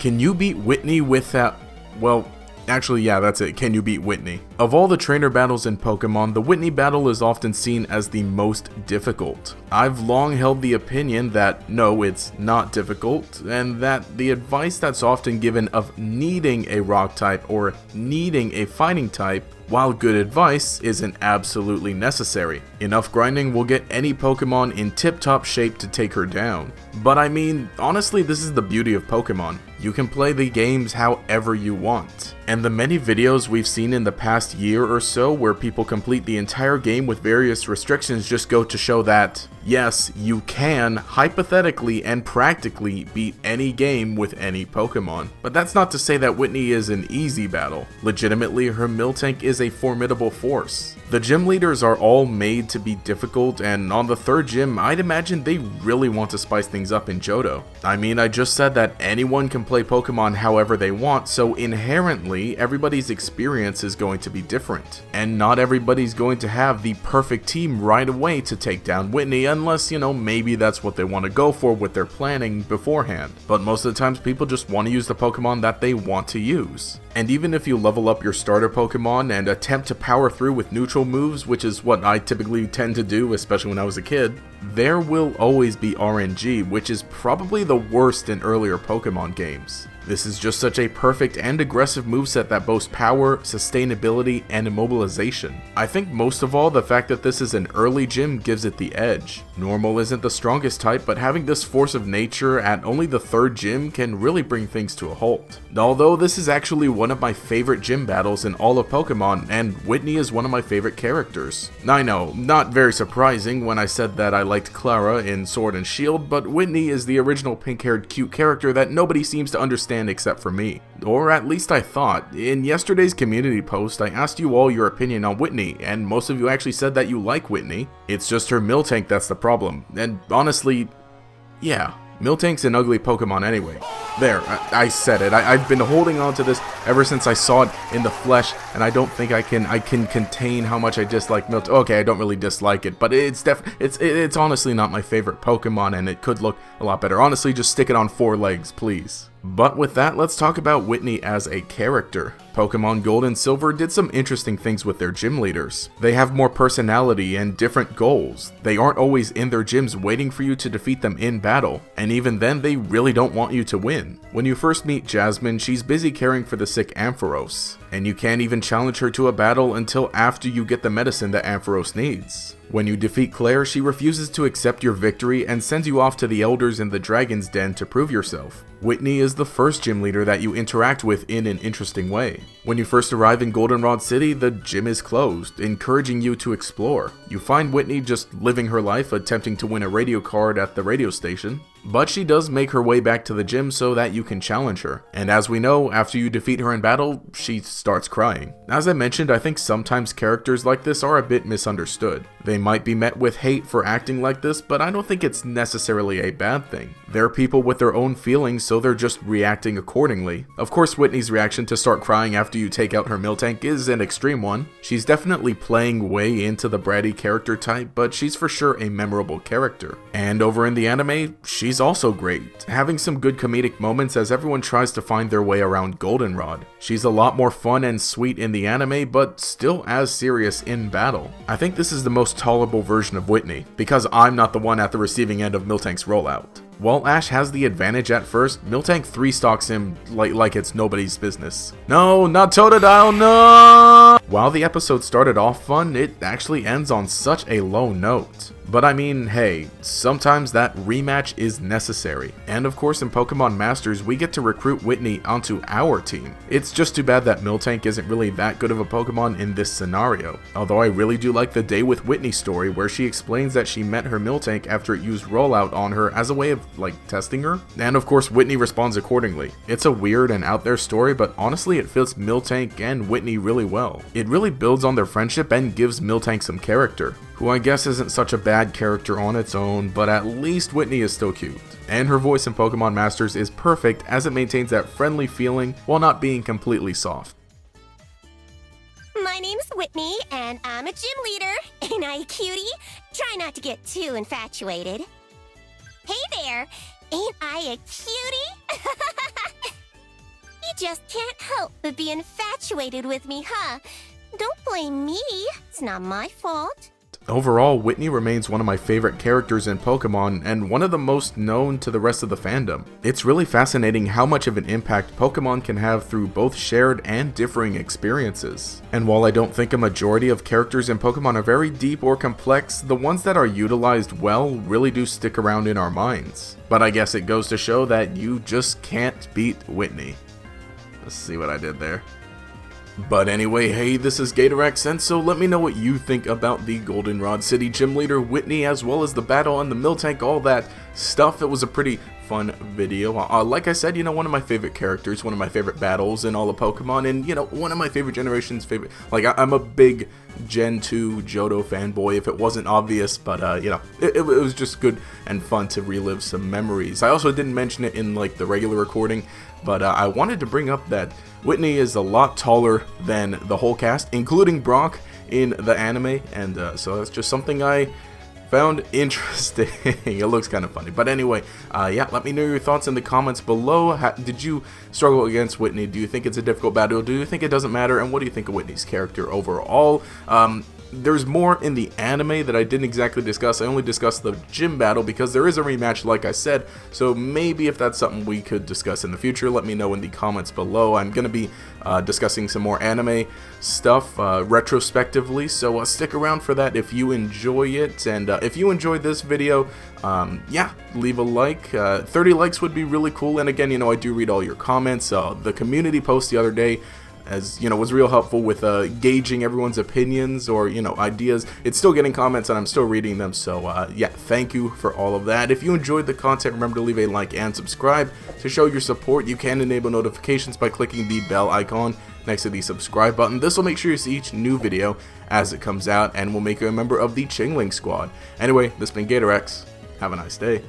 Can you beat Whitney without... well, actually, yeah, that's it. Can you beat Whitney? Of all the trainer battles in Pokemon, the Whitney battle is often seen as the most difficult. I've long held the opinion that no, it's not difficult, and that the advice that's often given of needing a rock type or needing a fighting type, while good advice, isn't absolutely necessary. Enough grinding will get any Pokemon in tip-top shape to take her down. But I mean, honestly, this is the beauty of Pokemon. You can play the games however you want. And the many videos we've seen in the past year or so where people complete the entire game with various restrictions just go to show that, yes, you can, hypothetically and practically, beat any game with any Pokemon. But that's not to say that Whitney is an easy battle. Legitimately, her Miltank is a formidable force. The gym leaders are all made to be difficult, and on the third gym, I'd imagine they really want to spice things up in Johto. I mean, I just said that anyone can play Pokemon however they want, so inherently, everybody's experience is going to be different. And not everybody's going to have the perfect team right away to take down Whitney, unless, you know, maybe that's what they want to go for with their planning beforehand. But most of the times, people just want to use the Pokemon that they want to use. And even if you level up your starter Pokemon and attempt to power through with neutral moves, which is what I typically tend to do, especially when I was a kid, there will always be RNG, which is probably the worst in earlier Pokemon games. This is just such a perfect and aggressive moveset that boasts power, sustainability, and immobilization. I think most of all, the fact that this is an early gym gives it the edge. Normal isn't the strongest type, but having this force of nature at only the third gym can really bring things to a halt. Although this is actually one of my favorite gym battles in all of Pokemon, and Whitney is one of my favorite characters. I know, not very surprising when I said that I liked Clara in Sword and Shield, but Whitney is the original pink-haired cute character that nobody seems to understand except for me. Or at least I thought. In yesterday's community post, I asked you all your opinion on Whitney, and most of you actually said that you like Whitney. It's just her Miltank that's the problem. And honestly, yeah, Miltank's an ugly Pokemon anyway. There, I said it. I've been holding on to this ever since I saw it in the flesh, and I don't think I can contain how much I dislike Miltank. Okay, I don't really dislike it, but it's honestly not my favorite Pokemon, and it could look a lot better. Honestly, just stick it on 4 legs, please. But with that, let's talk about Whitney as a character. Pokemon Gold and Silver did some interesting things with their gym leaders. They have more personality and different goals. They aren't always in their gyms waiting for you to defeat them in battle, and even then they really don't want you to win. When you first meet Jasmine, she's busy caring for the sick Ampharos, and you can't even challenge her to a battle until after you get the medicine that Ampharos needs. When you defeat Claire, she refuses to accept your victory and sends you off to the Elders in the Dragon's Den to prove yourself. Whitney is the first gym leader that you interact with in an interesting way. When you first arrive in Goldenrod City, the gym is closed, encouraging you to explore. You find Whitney just living her life, attempting to win a radio card at the radio station. But she does make her way back to the gym so that you can challenge her. And as we know, after you defeat her in battle, she starts crying. As I mentioned, I think sometimes characters like this are a bit misunderstood. They might be met with hate for acting like this, but I don't think it's necessarily a bad thing. They're people with their own feelings, so they're just reacting accordingly. Of course, Whitney's reaction to start crying after you take out her Miltank is an extreme one. She's definitely playing way into the bratty character type, but she's for sure a memorable character. And over in the anime, she's also great, having some good comedic moments as everyone tries to find their way around Goldenrod. She's a lot more fun and sweet in the anime, but still as serious in battle. I think this is the most tolerable version of Whitney, because I'm not the one at the receiving end of Miltank's rollout. While Ash has the advantage at first, Miltank 3-stalks him like it's nobody's business. No, not Totodile, no! While the episode started off fun, it actually ends on such a low note. But I mean, hey, sometimes that rematch is necessary. And of course in Pokemon Masters, we get to recruit Whitney onto our team. It's just too bad that Miltank isn't really that good of a Pokemon in this scenario. Although I really do like the Day with Whitney story where she explains that she met her Miltank after it used Rollout on her as a way of, testing her. And of course Whitney responds accordingly. It's a weird and out there story, but honestly it fits Miltank and Whitney really well. It really builds on their friendship and gives Miltank some character, who I guess isn't such a bad character on its own, but at least Whitney is still cute. And her voice in Pokemon Masters is perfect as it maintains that friendly feeling while not being completely soft. My name's Whitney, and I'm a gym leader. Ain't I a cutie? Try not to get too infatuated. Hey there! Ain't I a cutie? just can't help but be infatuated with me, huh? Don't blame me. It's not my fault. Overall, Whitney remains one of my favorite characters in Pokemon and one of the most known to the rest of the fandom. It's really fascinating how much of an impact Pokemon can have through both shared and differing experiences. And while I don't think a majority of characters in Pokemon are very deep or complex, the ones that are utilized well really do stick around in our minds. But I guess it goes to show that you just can't beat Whitney. Let's see what I did there. But anyway, hey, this is GatorEX, and so let me know what you think about the Goldenrod City Gym Leader, Whitney, as well as the battle on the Miltank, all that stuff. It was a pretty fun video. Like I said, one of my favorite characters, one of my favorite battles in all of Pokemon, and, one of my favorite generation's favorite. Like, I'm a big Gen 2 Johto fanboy, if it wasn't obvious, but, it was just good and fun to relive some memories. I also didn't mention it in, like, the regular recording, but I wanted to bring up that Whitney is a lot taller than the whole cast, including Brock in the anime, and so that's just something I found interesting. It looks kind of funny. But anyway, yeah, let me know your thoughts in the comments below. Did you struggle against Whitney? Do you think it's a difficult battle? Do you think it doesn't matter? And what do you think of Whitney's character overall? There's more in the anime that I didn't exactly discuss. I only discussed the gym battle because there is a rematch, like I said, so maybe if that's something we could discuss in the future, let me know in the comments below. I'm going to be discussing some more anime stuff retrospectively, so stick around for that if you enjoy it. And if you enjoyed this video, yeah, leave a like. 30 likes would be really cool. And again, I do read all your comments. The community post the other day, as was real helpful with gauging everyone's opinions or ideas. It's still getting comments and I'm still reading them, so yeah, thank you for all of that. If you enjoyed the content, remember to leave a like and subscribe. To show your support, you can enable notifications by clicking the bell icon next to the subscribe button. This will make sure you see each new video as it comes out and will make you a member of the Chingling Squad. Anyway, this has been GatorEX. Have a nice day.